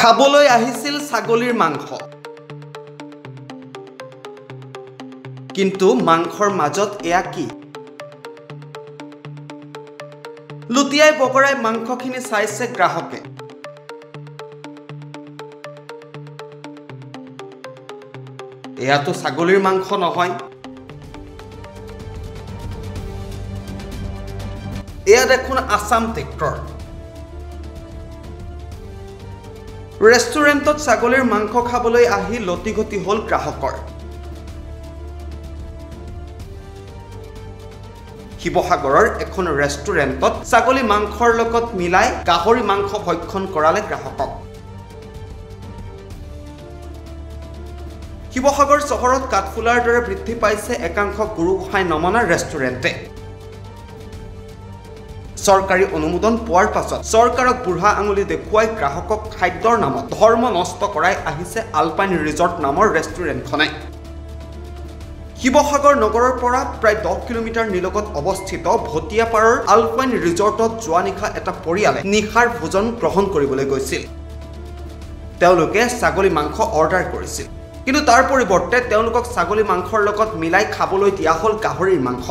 খাবলৈ আহিছিল ছাগলীৰ মাংস, কিন্তু মাংসৰ মাজত এয়া কি? লুটিয়াই বগৰাই মাংসখিনি চাইছে গ্ৰাহকে। এয়াতো ছাগলীৰ মাংস নহয়, এয়া দেখোন আছাম ট্ৰেক্টৰ। ৰেষ্টুৰেণ্টত ছাগলীৰ মাংস খাবলৈ আহি লটিঘটি হ'ল গ্ৰাহকৰ। শিৱসাগৰৰ এখন ৰেষ্টুৰেণ্টত ছাগলী মাংসৰ লগত মিলাই গাহৰি মাংস ভক্ষণ কৰালে গ্ৰাহকক। শিৱসাগৰ চহৰত কাঠফুলাৰ দৰে বৃদ্ধি পাইছে একাংশ গুৰু গোসাঁই নমনা ৰেষ্টুৰেণ্টে। চৰকাৰী অনুমোদন পোৱাৰ পাছত চৰকাৰক বুঢ়া আঙুলি দেখুৱাই গ্ৰাহকক খাদ্যৰ নামত ধৰ্ম নষ্ট কৰাই আহিছে আলপাইন ৰিজৰ্ট নামৰ ৰেষ্টুৰেণ্টখনে। শিৱসাগৰ নগৰৰ পৰা প্ৰায় 10 কিলোমিটাৰ নিলগত অৱস্থিত ভটিয়াপাৰৰ আলপাইন ৰিজৰ্টত যোৱা নিশা এটা পৰিয়ালে নিশাৰ ভোজন গ্ৰহণ কৰিবলৈ গৈছিল। তেওঁলোকে ছাগলী মাংস অৰ্ডাৰ কৰিছিল, কিন্তু তাৰ পৰিৱৰ্তে তেওঁলোকক ছাগলী মাংসৰ লগত মিলাই খাবলৈ দিয়া হ'ল গাহৰিৰ মাংস।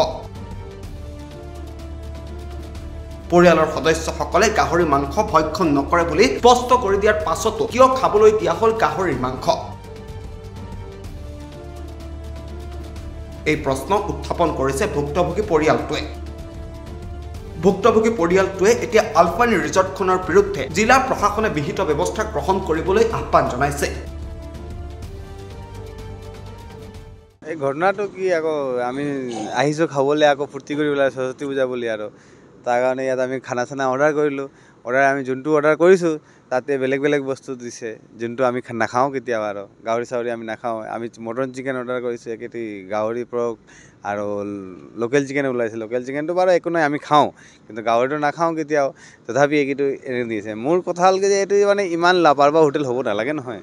পৰিয়ালৰ সদস্যসকলে গাহৰি মাংস ভক্ষণ নকৰে বুলি স্পষ্ট কৰি দিয়াৰ পাছতো কিয় খাবলৈ দিয়া হ'ল গাহৰিৰ মাংস? এই প্ৰশ্ন উত্থাপন কৰিছে ভুক্তভোগী পৰিয়ালটোৱে। ভুক্তভোগী পৰিয়ালটোৱে এতিয়া আলপাইন ৰিজৰ্টখনৰ বিৰুদ্ধে জিলা প্ৰশাসনে বিহিত ব্যৱস্থা গ্ৰহণ কৰিবলৈ আহ্বান জনাইছে। এই ঘটনাটো কি, আকৌ আমি আহিছোঁ খাবলৈ, আকৌ ফূৰ্তি কৰি ওলাই সৰস্বতী পূজা বুলি, আৰু তাৰ কাৰণে ইয়াত আমি খানা চানা অৰ্ডাৰ কৰিলোঁ। আমি যোনটো অৰ্ডাৰ কৰিছোঁ তাতে বেলেগ বেলেগ বস্তু দিছে, যোনটো আমি নাখাওঁ কেতিয়াবা। আৰু গাহৰি চাহৰি আমি নাখাওঁ। আমি মটন চিকেন অৰ্ডাৰ কৰিছোঁ, একেটি গাহৰি পৰক আৰু লোকেল চিকেন ওলাইছে। লোকেল চিকেনটো বাৰু একো নাই, আমি খাওঁ, কিন্তু গাহৰিটো নাখাওঁ কেতিয়াও। তথাপি এইটো এনে দিছে। মোৰ কথা হ'ল যে এইটো মানে ইমান লাপাৰৱাহ হোটেল হ'ব নালাগে নহয়।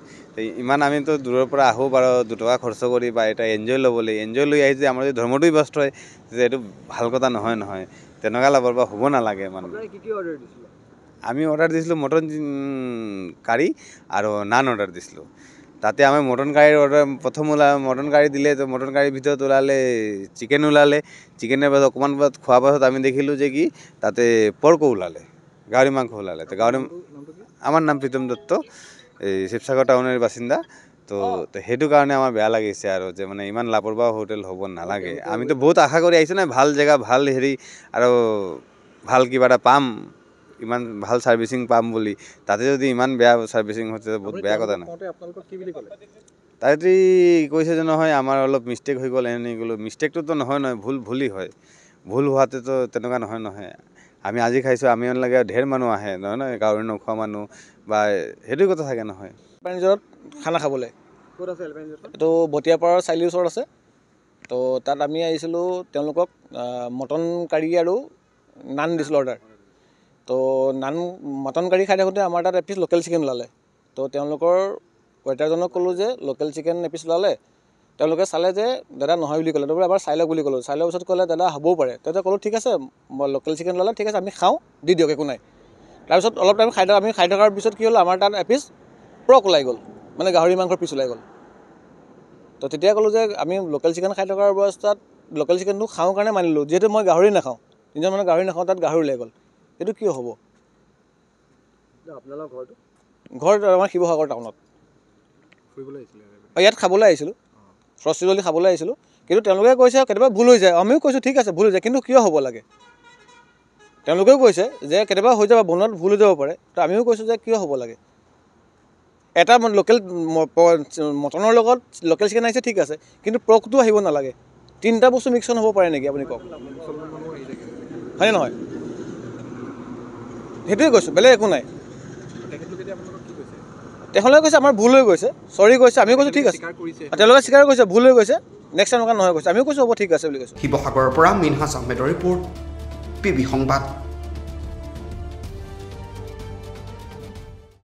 ইমান আমিতো দূৰৰ পৰা আহোঁ বাৰু 2 টকা খৰচ কৰি বা এটা এনজয় ল'বলৈ, এনজয় লৈ আহিছে। আমাৰ যদি ধৰ্মটোই ব্যস্ত হয় যে এইটো ভাল কথা নহয়। তেনেকুৱা লাপাৰৱাহ হ'ব নালাগে। মানে আমি অৰ্ডাৰ দিছিলোঁ মটন কাৰী আৰু নান অৰ্ডাৰ দিছিলোঁ। তাতে আমি মটন কাৰীৰ অৰ্ডাৰ প্ৰথম মটন কাৰী দিলে, তো মটন কাৰীৰ ভিতৰত ওলালে চিকেন ওলালে। চিকেনৰ পাছত অকণমান পাছত খোৱাৰ পাছত আমি দেখিলোঁ যে কি তাতে পৰ্কো ওলালে, গাহৰি মাংস ওলালে। তো আমাৰ নাম প্ৰীতম দত্ত, এই শিৱসাগৰ টাউনৰ বাসিন্দা। তো সেইটো কাৰণে আমাৰ বেয়া লাগিছে আৰু যে মানে ইমান লাপৰৱাহ হোটেল হ'ব নালাগে। আমিতো বহুত আশা কৰি আহিছোঁ না, ভাল জেগা, ভাল হেৰি আৰু ভাল কিবা এটা পাম, ইমান ভাল ছাৰ্ভিচিং পাম বুলি। তাতে যদি ইমান বেয়া ছাৰ্ভিচিং হৈছে বহুত বেয়া কথা নহয়। তাতে কৈছে যে নহয় আমাৰ অলপ মিষ্টেক হৈ গ'ল, এনেকৈ গ'লোঁ। মিষ্টেকটোতো নহয়, ভুলেই হয়। ভুল হোৱাতেতো তেনেকুৱা নহয়। আমি আজি খাইছোঁ, আমি লাগে ঢেৰ মানুহ আহে নহয়, গাহৰি নোখোৱা মানুহ বা সেইটো কথা থাকে নহয়। আলপাইন ৰিজৰ্টত খানা খাবলৈ। ক'ত আছে আলপাইন ৰিজৰ্ট? এইটো ভটিয়াপাৰৰ চাৰিআলিৰ ওচৰত আছে। তো তাত আমি আহিছিলোঁ, তেওঁলোকক মটন কাৰী আৰু নান দিছিলোঁ অৰ্ডাৰ। তো মটন কাৰী খাই থাকোঁতে আমাৰ তাত এপিচ লোকেল চিকেন ওলালে। তো তেওঁলোকৰ ৱেটাৰজনক ক'লোঁ যে লোকেল চিকেন এপিচ ওলালে। তেওঁলোকে চালে যে দাদা নহয় বুলি ক'লে। তাৰপৰা এবাৰ চাই লওক বুলি ক'লোঁ। চাই লোৱাৰ পিছত ক'লে দাদা হ'বও পাৰে। তেতিয়া ক'লোঁ ঠিক আছে, লোকেল চিকেন ওলালে, ঠিক আছে আমি খাওঁ, দি দিয়ক, একো নাই। তাৰপিছত অলপ টাইম আমি খাই থকাৰ পিছত কি হ'ল, আমাৰ তাত এপিচ পৰ্ক ওলাই গ'ল, মানে গাহৰি মাংসৰ পিচ ওলাই গ'ল। তো তেতিয়া ক'লোঁ যে আমি লোকেল চিকেন খাই থকাৰ অৱস্থাত লোকেল চিকেনটো খাওঁ কাৰণে মানিলোঁ, যিহেতু মই গাহৰি নাখাওঁ, নিজৰ মানে গাহৰি নাখাওঁ, তাত গাহৰি ওলাই গ'ল। এইটো কিয় হ'ব? আপোনালোকৰ ঘৰটো? ঘৰ আমাৰ শিৱসাগৰ টাউনত। ফুৰিবলৈ আহিছিলে? ইয়াত খাবলৈ আহিছিলোঁ, সৰস্বতী খাবলৈ আহিছিলোঁ। কিন্তু তেওঁলোকে কৈছে কেতিয়াবা ভুল হৈ যায়। আমিও কৈছোঁ ঠিক আছে ভুল হৈ যায়, কিন্তু কিয় হ'ব লাগে? তেওঁলোকেও কৈছে যে কেতিয়াবা হৈ যাব, বনোৱাত ভুল হৈ যাব পাৰে। তো আমিও কৈছোঁ যে কিয় হ'ব লাগে? এটা লোকেল মটনৰ লগত লোকেল চিকেন আহিছে ঠিক আছে, কিন্তু পৰ্কটো আহিব নালাগে। 3টা বস্তু মিক্সন হ'ব পাৰে নেকি আপুনি কওক? হয়নে নহয়? সেইটোৱে কৈছোঁ, বেলেগ একো নাই। তেখেতলোকে কৈছে আমাৰ ভুল হৈ গৈছে, চৰি কৈছে। আমিও কৈছোঁ ঠিক আছে। তেওঁলোকে স্বীকাৰ কৰিছে ভুল হৈ গৈছে, নেক্সট টাইম এনেকুৱা নহয় কৈছে। আমিও কৈছোঁ হ'ব ঠিক আছে বুলি কৈছোঁ। শিৱসাগৰৰ পৰা মিনহাছ আহমেদৰ ৰিপৰ্ট, PB সংবাদ।